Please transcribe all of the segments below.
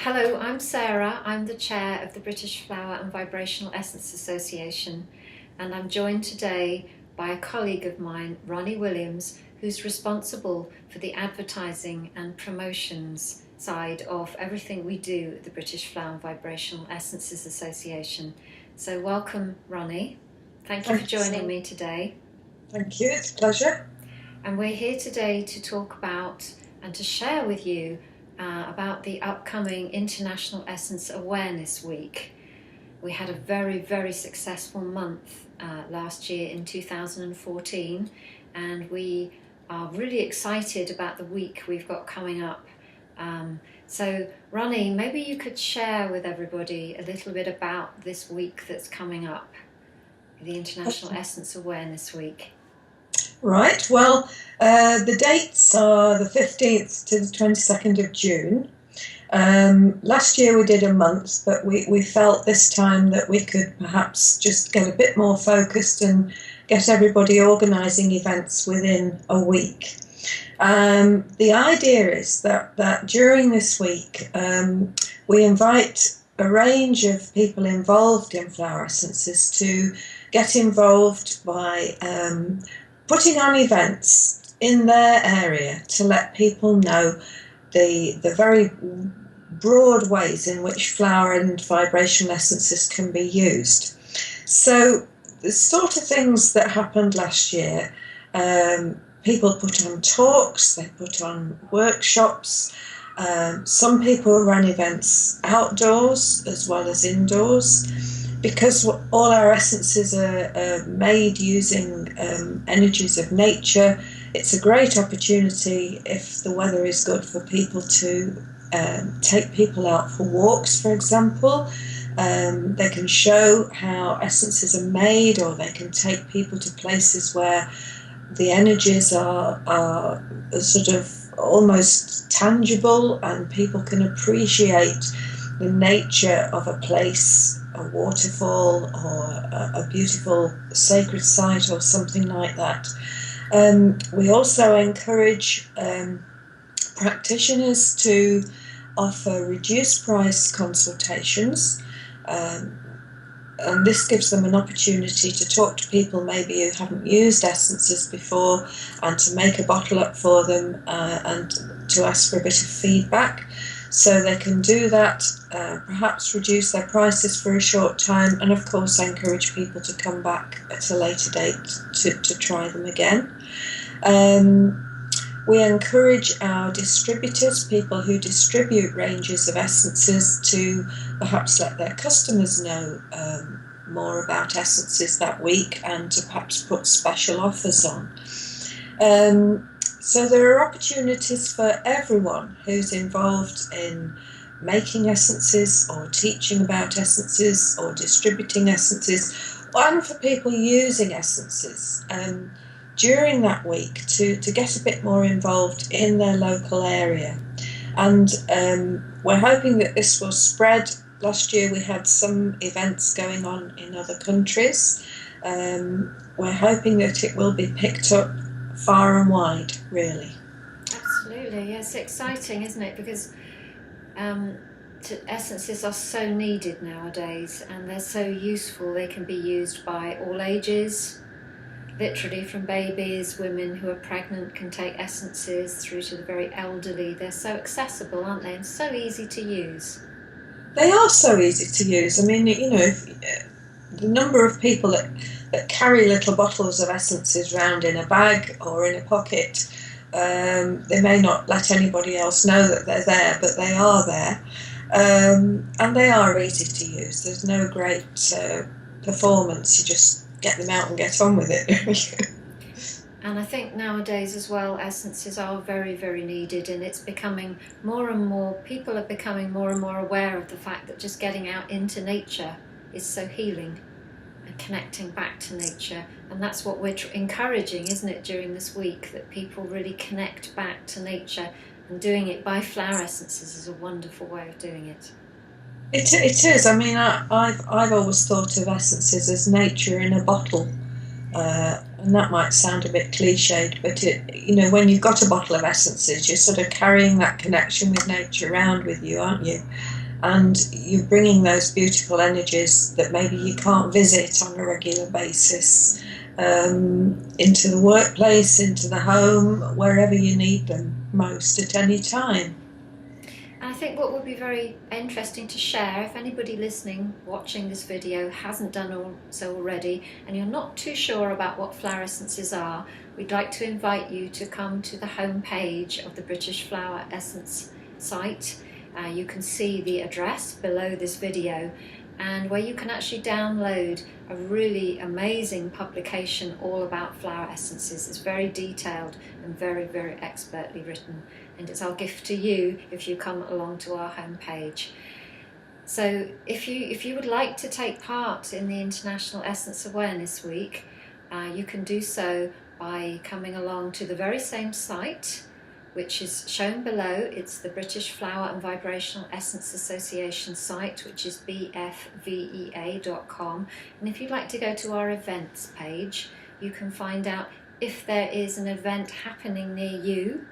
Hello, I'm Sarah. I'm the chair of the British Flower and Vibrational Essence Association, and I'm joined today by a colleague of mine, Ronnie Williams, who's responsible for the advertising and promotions side of everything we do at the British Flower and Vibrational Essences Association. So welcome, Ronnie. Thank you for joining me today. Thank you, it's a pleasure. And we're here today to talk about and to share with you about the upcoming International Essence Awareness Week. We had a very, very successful month last year in 2014, and we are really excited about the week we've got coming up. So Ronnie, maybe you could share with everybody a little bit about this week that's coming up, the International Essence Awareness Week. Right, well, the dates are the 15th to the 22nd of June. Last year we did a month, but we felt this time that we could perhaps just get a bit more focused and get everybody organising events within a week. The idea is that during this week we invite a range of people involved in flower essences to get involved by putting on events in their area to let people know the very broad ways in which flower and vibrational essences can be used. So the sort of things that happened last year, people put on talks, they put on workshops, some people ran events outdoors as well as indoors. Because all our essences are made using energies of nature, it's a great opportunity if the weather is good for people to take people out for walks, for example. They can show how essences are made, or they can take people to places where the energies are sort of almost tangible and people can appreciate the nature of a place, a waterfall or a beautiful sacred site or something like that. We also encourage practitioners to offer reduced price consultations, and this gives them an opportunity to talk to people maybe who haven't used essences before and to make a bottle up for them and to ask for a bit of feedback. So they can do that, perhaps reduce their prices for a short time, and of course encourage people to come back at a later date to try them again. We encourage our distributors, people who distribute ranges of essences, to perhaps let their customers know more about essences that week and to perhaps put special offers on. So there are opportunities for everyone who's involved in making essences or teaching about essences or distributing essences, and for people using essences during that week to get a bit more involved in their local area. And we're hoping that this will spread. Last year we had some events going on in other countries. We're hoping that it will be picked up far and wide, really. Absolutely, yes, exciting, isn't it? Because essences are so needed nowadays, and they're so useful. They can be used by all ages, literally from babies, women who are pregnant can take essences, through to the very elderly. They're so accessible, aren't they, and so easy to use. They are so easy to use. I mean, you know, the number of people that carry little bottles of essences around in a bag or in a pocket, they may not let anybody else know that they're there, but they are there. And they are easy to use. There's no great performance. You just get them out and get on with it. And I think nowadays as well, essences are very, very needed, and it's becoming more and more, people are becoming more and more aware of the fact that just getting out into nature is so healing and connecting back to nature. And that's what we're encouraging, isn't it, during this week, that people really connect back to nature, and doing it by flower essences is a wonderful way of doing it. It is. I mean, I've always thought of essences as nature in a bottle. And that might sound a bit cliched, but when you've got a bottle of essences, you're sort of carrying that connection with nature around with you, aren't you? And you're bringing those beautiful energies that maybe you can't visit on a regular basis into the workplace, into the home, wherever you need them most at any time. And I think what would be very interesting to share, if anybody listening, watching this video hasn't done so already, and you're not too sure about what flower essences are, we'd like to invite you to come to the home page of the British Flower Essence site. You can see the address below this video, and where you can actually download a really amazing publication all about flower essences. It's very detailed and very, very expertly written, and it's our gift to you if you come along to our homepage. So if you would like to take part in the International Essence Awareness Week, you can do so by coming along to the very same site, which is shown below. It's the British Flower and Vibrational Essence Association site, which is bfvea.com. And if you'd like to go to our events page, you can find out if there is an event happening near you.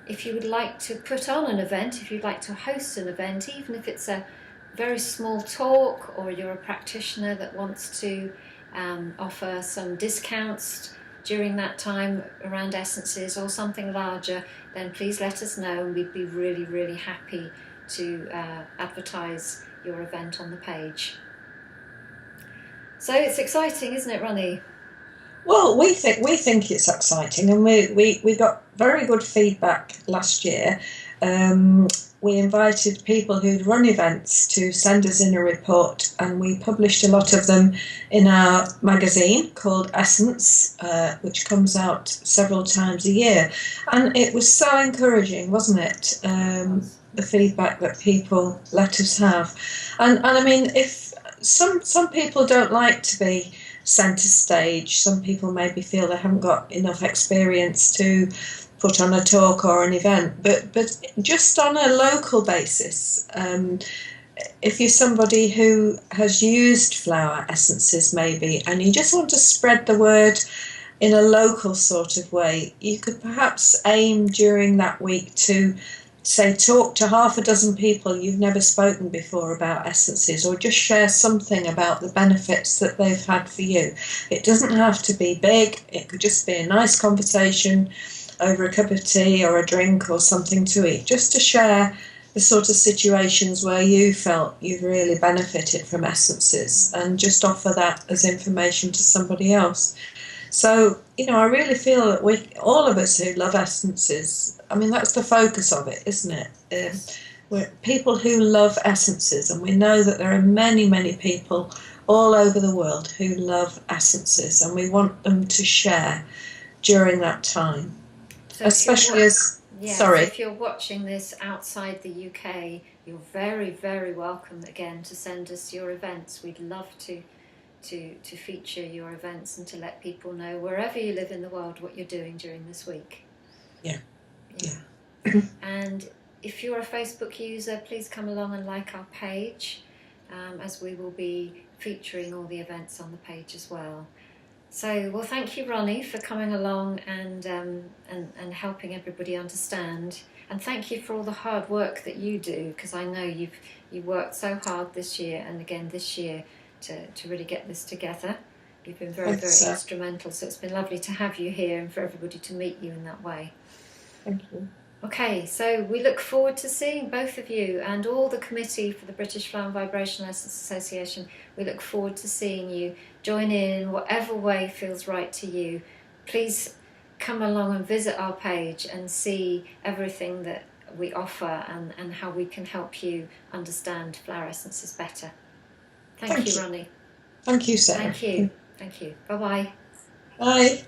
If you would like to put on an event, if you'd like to host an event, even if it's a very small talk, or you're a practitioner that wants to offer some discounts during that time around essences or something larger, then please let us know, and we'd be really, really happy to advertise your event on the page. So it's exciting, isn't it, Ronnie? Well, we think it's exciting, and we got very good feedback last year. We invited people who'd run events to send us in a report, and we published a lot of them in our magazine called Essence, which comes out several times a year. And it was so encouraging, wasn't it? The feedback that people let us have. And I mean, if some people don't like to be centre stage, some people maybe feel they haven't got enough experience to put on a talk or an event, but just on a local basis, if you're somebody who has used flower essences maybe, and you just want to spread the word in a local sort of way, you could perhaps aim during that week to say talk to half a dozen people you've never spoken before about essences, or just share something about the benefits that they've had for you. It doesn't have to be big, it could just be a nice conversation over a cup of tea or a drink or something to eat, just to share the sort of situations where you felt you've really benefited from essences, and just offer that as information to somebody else. So, I really feel that all of us who love essences, I mean, that's the focus of it, isn't it? We're people who love essences, and we know that there are many, many people all over the world who love essences, and we want them to share during that time. So Especially if you're watching this outside the UK, you're very, very welcome again to send us your events. We'd love to feature your events and to let people know wherever you live in the world what you're doing during this week. Yeah. And if you're a Facebook user, please come along and like our page, as we will be featuring all the events on the page as well. So, well, thank you, Ronnie, for coming along and helping everybody understand. And thank you for all the hard work that you do, because I know you worked so hard this year and again this year to really get this together. You've been very, very instrumental. So it's been lovely to have you here and for everybody to meet you in that way. Thank you. Okay, so we look forward to seeing both of you and all the committee for the British Flower and Vibrational Essence Association. We look forward to seeing you. Join in whatever way feels right to you. Please come along and visit our page and see everything that we offer and how we can help you understand flower essences better. Thank you, Ronnie. Thank you, Sarah. Thank you. Bye-bye. Bye.